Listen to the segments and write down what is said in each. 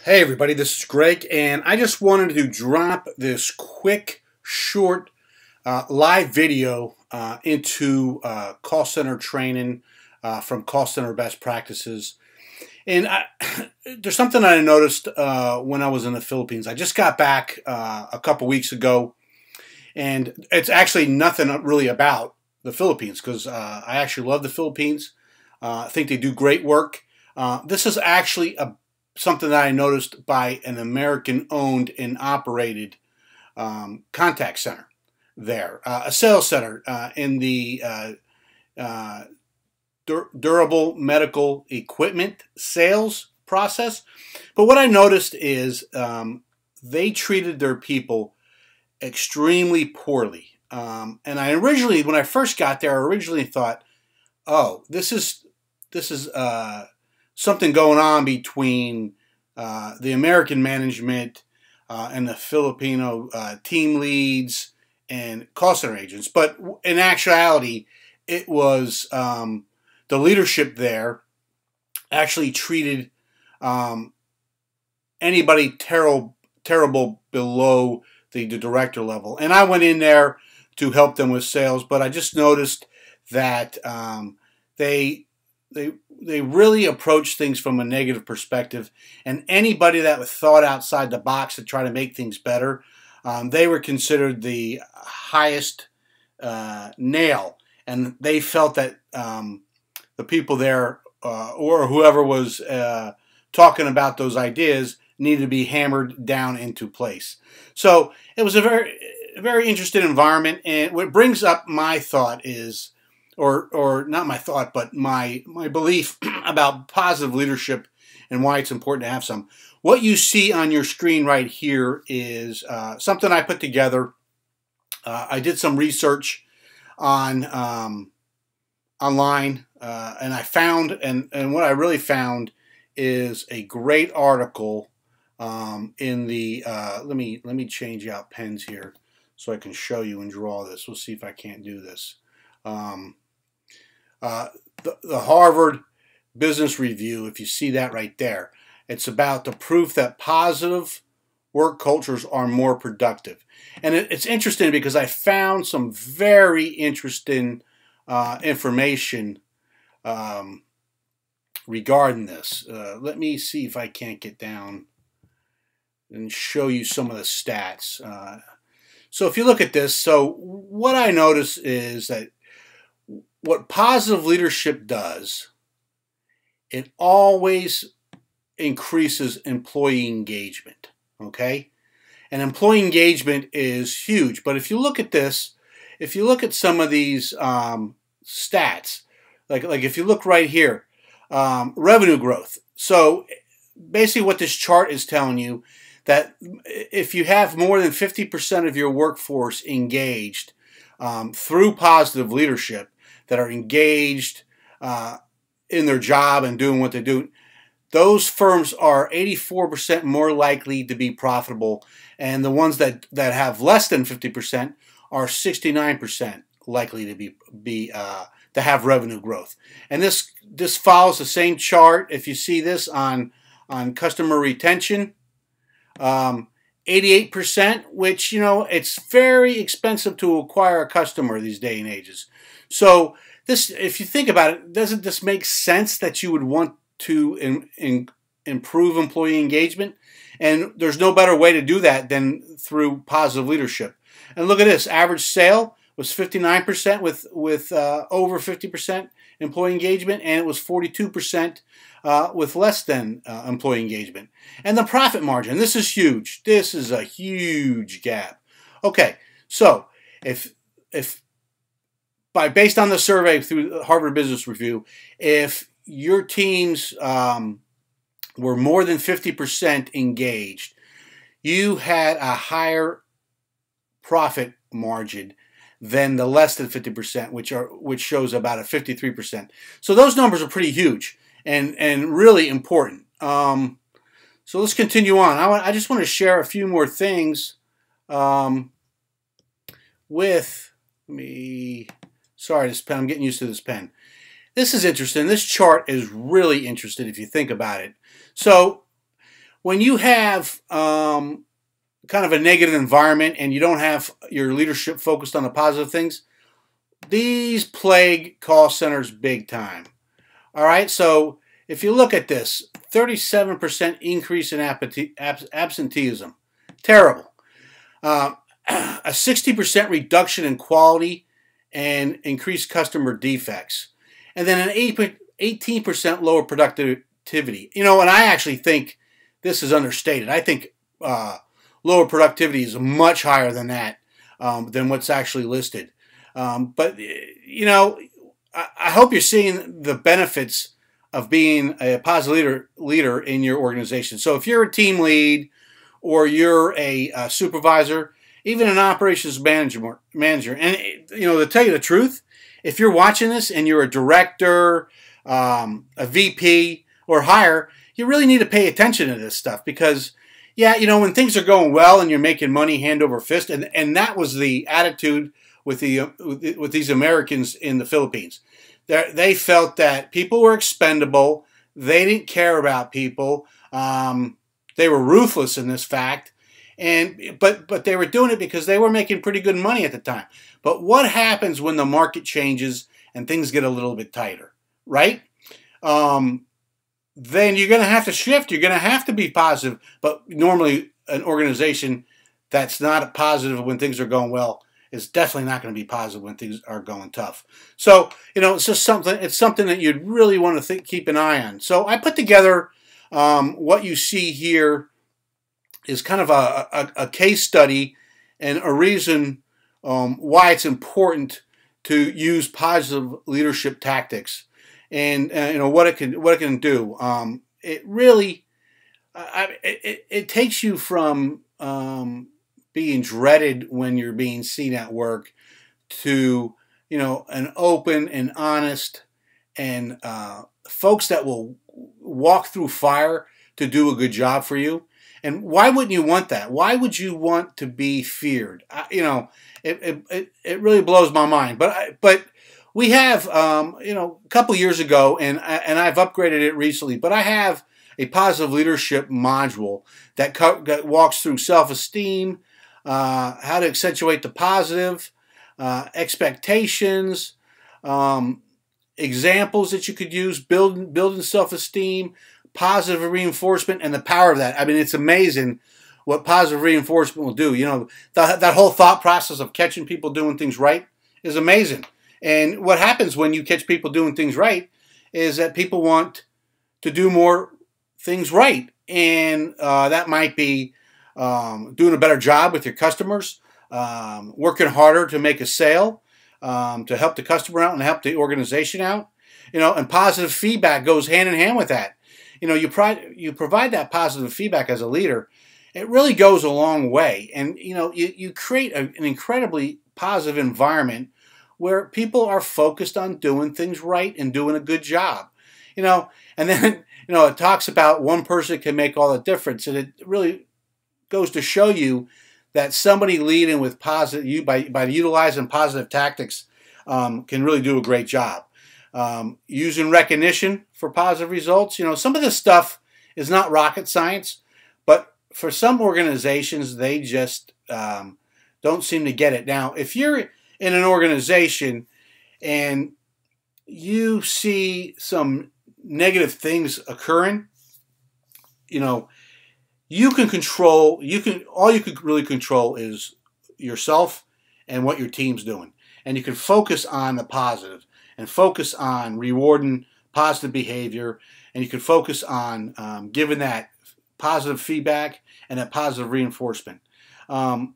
Hey everybody, this is Greg, and I just wanted to drop this quick, short, live video into call center training from call center best practices. And there's something I noticed when I was in the Philippines. I just got back a couple weeks ago, and it's actually nothing really about the Philippines because I actually love the Philippines. I think they do great work. This is actually something that I noticed by an American-owned and operated contact center there, a sales center in the durable medical equipment sales process. But what I noticed is they treated their people extremely poorly. And when I first got there, I originally thought, oh, this is something going on between the American management and the Filipino team leads and call center agents. But in actuality, it was the leadership there actually treated anybody terrible below the director level. And I went in there to help them with sales, but I just noticed that they really approach things from a negative perspective, and anybody that was thought outside the box to try to make things better, they were considered the highest nail, and they felt that the people there or whoever was talking about those ideas needed to be hammered down into place. So it was a very interesting environment, and what brings up my thought is, or not my thought, but my belief about positive leadership and why it's important to have some. What you see on your screen right here is something I put together. I did some research on online, and I found, and what I really found is a great article in the. Let me change out pens here so I can show you and draw this. We'll see if I can't do this. The Harvard Business Review, if you see that right there, it's about the proof that positive work cultures are more productive. And it's interesting because I found some very interesting information regarding this. Let me see if I can't get down and show you some of the stats. So if you look at this, so what I notice is that what positive leadership does, it always increases employee engagement, okay? And employee engagement is huge. But if you look at this, if you look at some of these stats, like if you look right here, revenue growth. So basically what this chart is telling you, that if you have more than 50% of your workforce engaged through positive leadership, that are engaged in their job and doing what they do, those firms are 84% more likely to be profitable, and the ones that have less than 50% are 69% likely to have revenue growth. And this follows the same chart. If you see this on customer retention, 88%, which, you know, it's very expensive to acquire a customer these day and ages. So this, if you think about it, doesn't this make sense that you would want to improve employee engagement? And there's no better way to do that than through positive leadership. And look at this, average sale was 59% with over 50% employee engagement, and it was 42% with less than employee engagement. And the profit margin, this is huge. This is a huge gap. Okay, so if based on the survey through the Harvard Business Review, if your teams were more than 50% engaged, you had a higher profit margin than the less than 50%, which shows about a 53%. So those numbers are pretty huge and really important. So let's continue on. I just want to share a few more things with me. Sorry, this pen, I'm getting used to this pen. This is interesting. This chart is really interesting if you think about it. So when you have kind of a negative environment and you don't have your leadership focused on the positive things, these plague call centers big time. All right, so if you look at this, 37% increase in absenteeism. Terrible. A 60% reduction in quality and increased customer defects. And then an 18% lower productivity. You know, and I actually think this is understated. I think lower productivity is much higher than that, than what's actually listed. But, you know, I hope you're seeing the benefits of being a positive leader in your organization. So if you're a team lead or you're a supervisor, even an operations manager, and, you know, to tell you the truth, if you're watching this and you're a director, a VP or higher, you really need to pay attention to this stuff because, yeah, you know, when things are going well and you're making money hand over fist, and that was the attitude with these Americans in the Philippines. They felt that people were expendable. They didn't care about people. They were ruthless in this fact, but they were doing it because they were making pretty good money at the time. But what happens when the market changes and things get a little bit tighter, right? Then you're going to have to shift. You're going to have to be positive. But normally, an organization that's not positive when things are going well is definitely not going to be positive when things are going tough. So, you know, it's just something. It's something that you'd really want to keep an eye on. So I put together what you see here is kind of a case study and a reason why it's important to use positive leadership tactics, and you know what it can do. It really it takes you from being dreaded when you're being seen at work to, you know, an open and honest and folks that will walk through fire to do a good job for you. And why wouldn't you want that? Why would you want to be feared? You know, it really blows my mind. But we have, you know, a couple years ago, and I've upgraded it recently, but I have a positive leadership module that walks through self-esteem, how to accentuate the positive, expectations, examples that you could use, building self-esteem, positive reinforcement, and the power of that. I mean, it's amazing what positive reinforcement will do. You know, that whole thought process of catching people doing things right is amazing. And what happens when you catch people doing things right is that people want to do more things right. And that might be doing a better job with your customers, working harder to make a sale, to help the customer out and help the organization out. You know, and positive feedback goes hand in hand with that. You know, you provide that positive feedback as a leader, it really goes a long way. And, you know, you create an incredibly positive environment where people are focused on doing things right and doing a good job. You know, and then, you know, it talks about one person can make all the difference. And it really goes to show you that somebody leading with positive, by utilizing positive tactics, can really do a great job. Using recognition for positive results. You know, some of this stuff is not rocket science, but for some organizations, they just don't seem to get it. Now, if you're in an organization and you see some negative things occurring, you know, all you can really control is yourself and what your team's doing. And you can focus on the positive and focus on rewarding positive behavior, and you can focus on giving that positive feedback and that positive reinforcement. And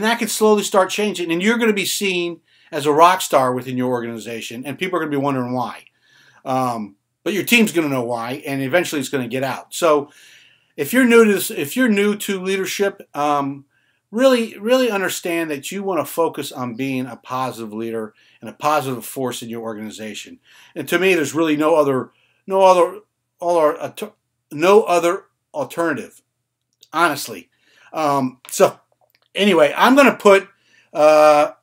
that can slowly start changing, and you're going to be seen as a rock star within your organization, and people are going to be wondering why. But your team's going to know why, and eventually it's going to get out. So if you're new to this, if you're new to leadership, really understand that you want to focus on being a positive leader and a positive force in your organization. And to me, there's really no other alternative, honestly. So anyway, I'm going to put. I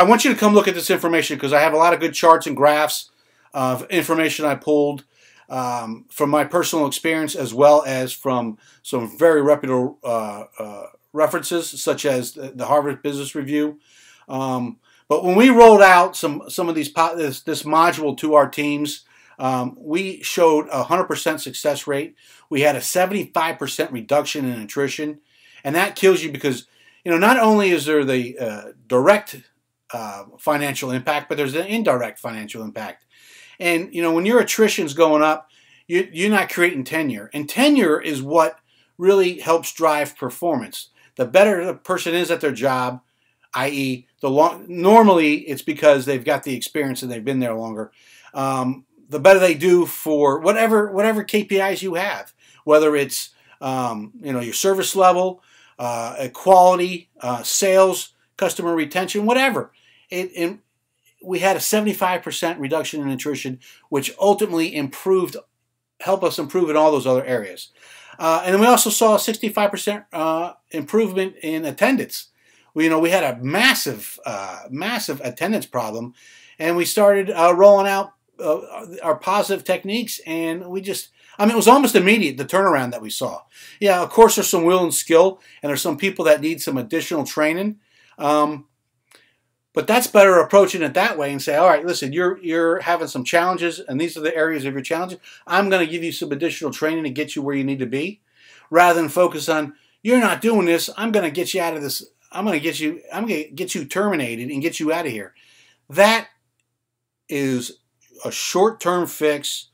want you to come look at this information because I have a lot of good charts and graphs of information I pulled. from my personal experience, as well as from some very reputable references, such as the Harvard Business Review. But when we rolled out some of this module to our teams, we showed a 100% success rate. We had a 75% reduction in attrition, and that kills you because, you know, not only is there the direct financial impact, but there's an indirect financial impact. And, you know, when your attrition's going up, you're not creating tenure. And tenure is what really helps drive performance. The better the person is at their job, i.e., normally it's because they've got the experience and they've been there longer. The better they do for whatever KPIs you have, whether it's you know, your service level, quality, sales, customer retention, whatever. We had a 75% reduction in attrition, which ultimately helped us improve in all those other areas. And then we also saw a 65% improvement in attendance. We had a massive attendance problem, and we started rolling out our positive techniques, and it was almost immediate, the turnaround that we saw. Yeah, of course, there's some will and skill, and there's some people that need some additional training. But that's better approaching it that way and say, all right, listen, you're having some challenges, and these are the areas of your challenges. I'm going to give you some additional training to get you where you need to be, rather than focus on, you're not doing this, I'm going to get you out of this. I'm going to get you terminated and get you out of here. That is a short-term fix,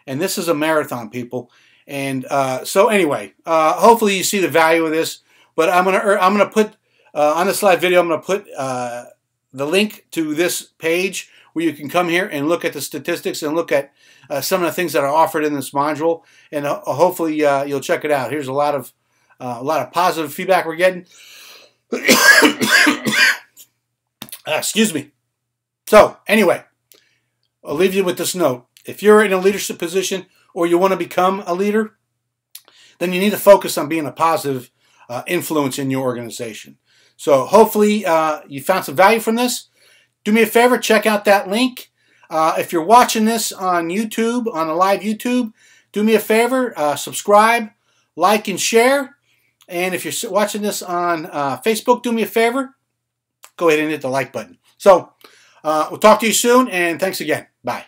and this is a marathon, people. And so anyway, hopefully you see the value of this. But I'm gonna put on this live video, I'm gonna put the link to this page where you can come here and look at the statistics and look at some of the things that are offered in this module, and hopefully you'll check it out. Here's a lot of positive feedback we're getting. Excuse me. So anyway, I'll leave you with this note. If you're in a leadership position or you want to become a leader, then you need to focus on being a positive influence in your organization. So hopefully you found some value from this. Do me a favor, check out that link. If you're watching this on YouTube, on a live YouTube, do me a favor, subscribe, like, and share. And if you're watching this on Facebook, do me a favor, go ahead and hit the like button. So we'll talk to you soon, and thanks again. Bye.